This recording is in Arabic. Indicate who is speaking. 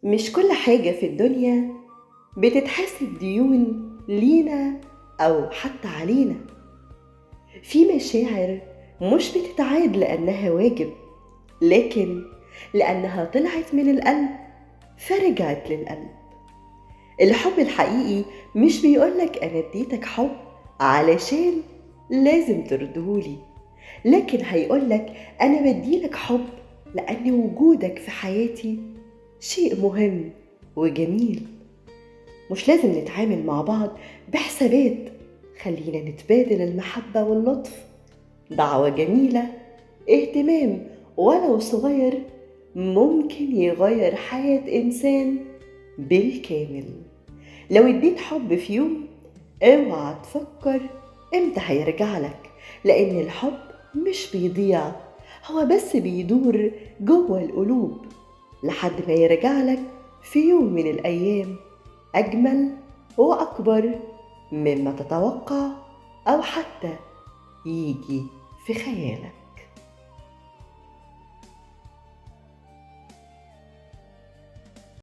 Speaker 1: مش كل حاجة في الدنيا بتتحسب ديون لينا أو حتى علينا. في مشاعر مش بتتعاد لأنها واجب، لكن لأنها طلعت من القلب فرجعت للقلب. الحب الحقيقي مش بيقولك أنا اديتك حب علشان لازم تردهولي، لكن هيقولك أنا بديلك حب لأن وجودك في حياتي شيء مهم وجميل. مش لازم نتعامل مع بعض بحسابات، خلينا نتبادل المحبة واللطف، دعوة جميلة، اهتمام ولو صغير ممكن يغير حياة إنسان بالكامل. لو اديت حب في يوم اوعى تفكر امتى هيرجع لك، لأن الحب مش بيضيع، هو بس بيدور جوه القلوب لحد ما يرجع لك في يوم من الأيام أجمل وأكبر مما تتوقع أو حتى يجي في خيالك.